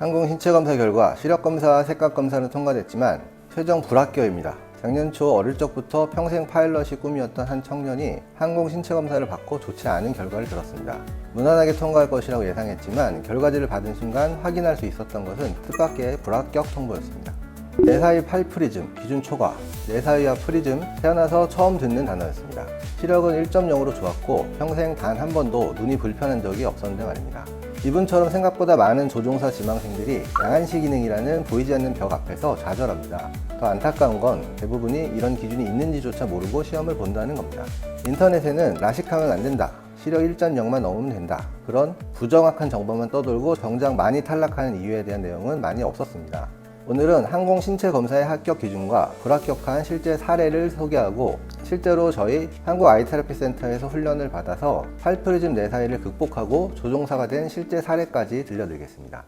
항공 신체 검사 결과 시력 검사와 색각 검사는 통과됐지만 최종 불합격입니다. 작년 초 어릴 적부터 평생 파일럿이 꿈이었던 한 청년이 항공 신체 검사를 받고 좋지 않은 결과를 들었습니다. 무난하게 통과할 것이라고 예상했지만 결과지를 받은 순간 확인할 수 있었던 것은 뜻밖의 불합격 통보였습니다. 내사위 팔프리즘, 기준 초과. 내사위와 프리즘, 태어나서 처음 듣는 단어였습니다. 시력은 1.0으로 좋았고 평생 단 한 번도 눈이 불편한 적이 없었는데 말입니다. 이분처럼 생각보다 많은 조종사 지망생들이 양안시 기능이라는 보이지 않는 벽 앞에서 좌절합니다. 더 안타까운 건 대부분이 이런 기준이 있는지조차 모르고 시험을 본다는 겁니다. 인터넷에는 라식하면 안 된다, 시력 1.0만 넘으면 된다, 그런 부정확한 정보만 떠돌고 정작 많이 탈락하는 이유에 대한 내용은 많이 없었습니다. 오늘은 항공 신체 검사의 합격 기준과 불합격한 실제 사례를 소개하고 실제로 저희 한국 아이테라피 센터에서 훈련을 받아서 팔프리즘 내사위를 극복하고 조종사가 된 실제 사례까지 들려드리겠습니다.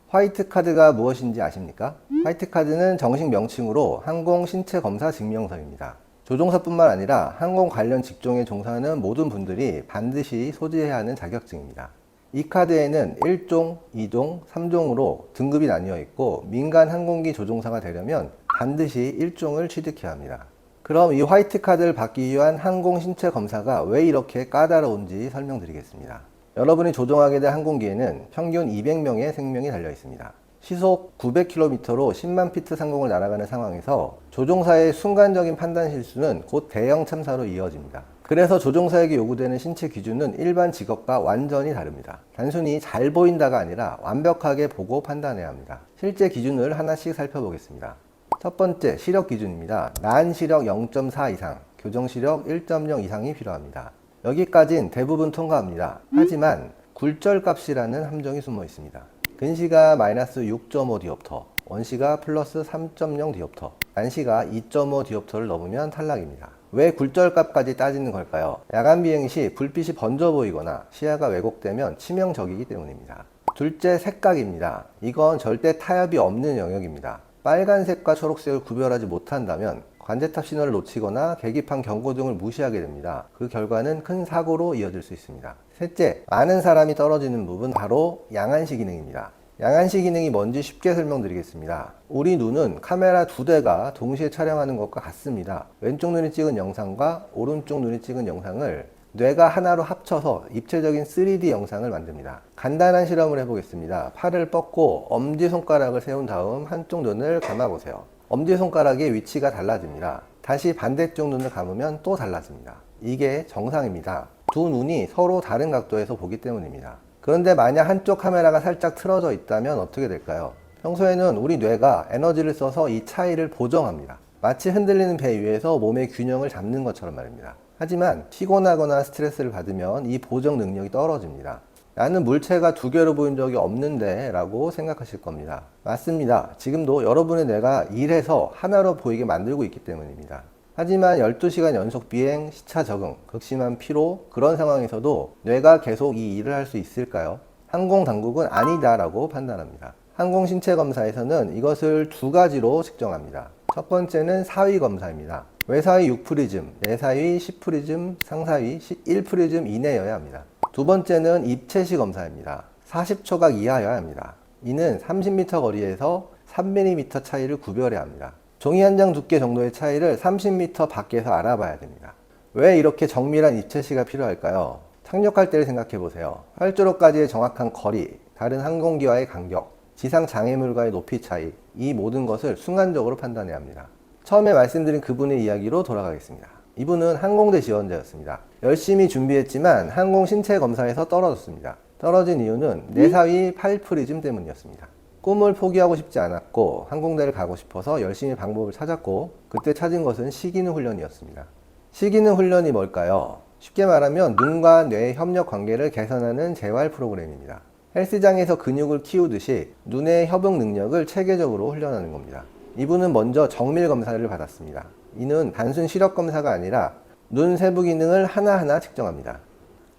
화이트 카드가 무엇인지 아십니까? 화이트 카드는 정식 명칭으로 항공 신체 검사 증명서입니다. 조종사뿐만 아니라 항공 관련 직종에 종사하는 모든 분들이 반드시 소지해야 하는 자격증입니다. 이 카드에는 1종, 2종, 3종으로 등급이 나뉘어 있고 민간 항공기 조종사가 되려면 반드시 1종을 취득해야 합니다. 그럼 이 화이트 카드를 받기 위한 항공 신체 검사가 왜 이렇게 까다로운지 설명드리겠습니다. 여러분이 조종하게 될 항공기에는 평균 200명의 생명이 달려 있습니다. 시속 900km로 10만 피트 상공을 날아가는 상황에서 조종사의 순간적인 판단 실수는 곧 대형 참사로 이어집니다. 그래서 조종사에게 요구되는 신체 기준은 일반 직업과 완전히 다릅니다. 단순히 잘 보인다가 아니라 완벽하게 보고 판단해야 합니다. 실제 기준을 하나씩 살펴보겠습니다. 첫 번째, 시력 기준입니다. 나은 시력 0.4 이상, 교정 시력 1.0 이상이 필요합니다. 여기까진 대부분 통과합니다. 하지만 굴절값이라는 함정이 숨어 있습니다. 근시가 마이너스 6.5 디옵터, 원시가 플러스 3.0 디옵터, 난시가 2.5 디옵터를 넘으면 탈락입니다. 왜 굴절값까지 따지는 걸까요? 야간 비행 시 불빛이 번져 보이거나 시야가 왜곡되면 치명적이기 때문입니다. 둘째, 색각입니다. 이건 절대 타협이 없는 영역입니다. 빨간색과 초록색을 구별하지 못한다면 관제탑 신호를 놓치거나 계기판 경고등을 무시하게 됩니다. 그 결과는 큰 사고로 이어질 수 있습니다. 셋째, 많은 사람이 떨어지는 부분, 바로 양안시 기능입니다. 양안시 기능이 뭔지 쉽게 설명드리겠습니다. 우리 눈은 카메라 2대가 동시에 촬영하는 것과 같습니다. 왼쪽 눈이 찍은 영상과 오른쪽 눈이 찍은 영상을 뇌가 하나로 합쳐서 입체적인 3D 영상을 만듭니다. 간단한 실험을 해보겠습니다. 팔을 뻗고 엄지손가락을 세운 다음 한쪽 눈을 감아보세요. 엄지손가락의 위치가 달라집니다. 다시 반대쪽 눈을 감으면 또 달라집니다. 이게 정상입니다. 두 눈이 서로 다른 각도에서 보기 때문입니다. 그런데 만약 한쪽 카메라가 살짝 틀어져 있다면 어떻게 될까요? 평소에는 우리 뇌가 에너지를 써서 이 차이를 보정합니다. 마치 흔들리는 배 위에서 몸의 균형을 잡는 것처럼 말입니다. 하지만 피곤하거나 스트레스를 받으면 이 보정 능력이 떨어집니다. 나는 물체가 두 개로 보인 적이 없는데 라고 생각하실 겁니다. 맞습니다. 지금도 여러분의 뇌가 일해서 하나로 보이게 만들고 있기 때문입니다. 하지만 12시간 연속 비행, 시차 적응, 극심한 피로, 그런 상황에서도 뇌가 계속 이 일을 할 수 있을까요? 항공당국은 아니다 라고 판단합니다. 항공신체검사에서는 이것을 두 가지로 측정합니다. 첫 번째는 사위 검사입니다. 외사위 6프리즘, 내사위 10프리즘, 상사위 1프리즘 이내여야 합니다. 두 번째는 입체시 검사입니다. 40초각 이하여야 합니다. 이는 30m 거리에서 3mm 차이를 구별해야 합니다. 종이 한 장 두께 정도의 차이를 30m 밖에서 알아봐야 됩니다. 왜 이렇게 정밀한 입체시가 필요할까요? 착륙할 때를 생각해 보세요. 활주로까지의 정확한 거리, 다른 항공기와의 간격, 지상 장애물과의 높이 차이, 이 모든 것을 순간적으로 판단해야 합니다. 처음에 말씀드린 그분의 이야기로 돌아가겠습니다. 이분은 항공대 지원자였습니다. 열심히 준비했지만 항공 신체 검사에서 떨어졌습니다. 떨어진 이유는 내사위 팔프리즘 때문이었습니다. 꿈을 포기하고 싶지 않았고 항공대를 가고 싶어서 열심히 방법을 찾았고, 그때 찾은 것은 시기능 훈련이었습니다. 시기능 훈련이 뭘까요? 쉽게 말하면 눈과 뇌의 협력 관계를 개선하는 재활 프로그램입니다. 헬스장에서 근육을 키우듯이 눈의 협응 능력을 체계적으로 훈련하는 겁니다. 이분은 먼저 정밀 검사를 받았습니다. 이는 단순 시력 검사가 아니라 눈 세부 기능을 하나하나 측정합니다.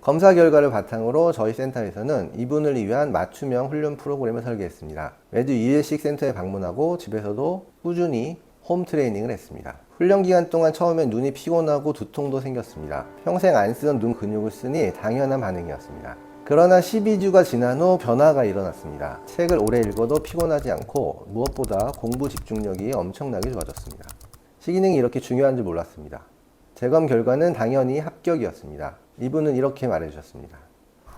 검사 결과를 바탕으로 저희 센터에서는 이분을 위한 맞춤형 훈련 프로그램을 설계했습니다. 매주 2회씩 센터에 방문하고 집에서도 꾸준히 홈 트레이닝을 했습니다. 훈련 기간 동안 처음엔 눈이 피곤하고 두통도 생겼습니다. 평생 안 쓰던 눈 근육을 쓰니 당연한 반응이었습니다. 그러나 12주가 지난 후 변화가 일어났습니다. 책을 오래 읽어도 피곤하지 않고 무엇보다 공부 집중력이 엄청나게 좋아졌습니다. 시기능이 이렇게 중요한 줄 몰랐습니다. 재검 결과는 당연히 합격이었습니다. 이분은 이렇게 말해주셨습니다.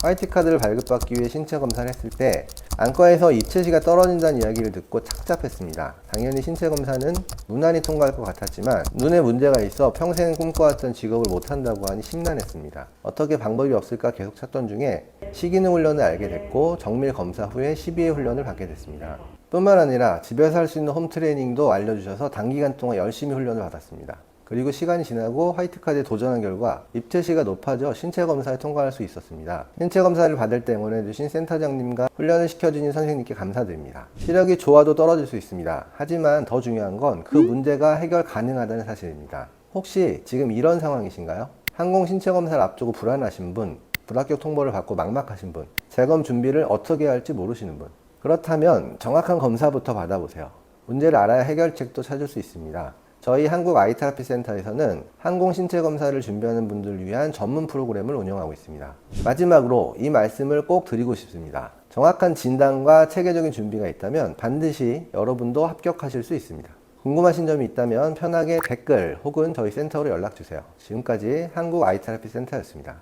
화이트 카드를 발급받기 위해 신체 검사를 했을 때 안과에서 입체시가 떨어진다는 이야기를 듣고 착잡했습니다. 당연히 신체 검사는 무난히 통과할 것 같았지만 눈에 문제가 있어 평생 꿈꿔왔던 직업을 못한다고 하니 심란했습니다. 어떻게 방법이 없을까 계속 찾던 중에 시기능 훈련을 알게 됐고 정밀 검사 후에 12회 훈련을 받게 됐습니다. 뿐만 아니라 집에서 할 수 있는 홈트레이닝도 알려주셔서 단기간 동안 열심히 훈련을 받았습니다. 그리고 시간이 지나고 화이트카드에 도전한 결과 입체시가 높아져 신체검사에 통과할 수 있었습니다. 신체검사를 받을 때 응원해주신 센터장님과 훈련을 시켜주신 선생님께 감사드립니다. 시력이 좋아도 떨어질 수 있습니다. 하지만 더 중요한 건 그 문제가 해결 가능하다는 사실입니다. 혹시 지금 이런 상황이신가요? 항공 신체검사를 앞두고 불안하신 분, 불합격 통보를 받고 막막하신 분, 재검 준비를 어떻게 할지 모르시는 분, 그렇다면 정확한 검사부터 받아보세요. 문제를 알아야 해결책도 찾을 수 있습니다. 저희 한국 아이테라피 센터에서는 항공 신체 검사를 준비하는 분들을 위한 전문 프로그램을 운영하고 있습니다. 마지막으로 이 말씀을 꼭 드리고 싶습니다. 정확한 진단과 체계적인 준비가 있다면 반드시 여러분도 합격하실 수 있습니다. 궁금하신 점이 있다면 편하게 댓글 혹은 저희 센터로 연락 주세요. 지금까지 한국 아이테라피 센터였습니다.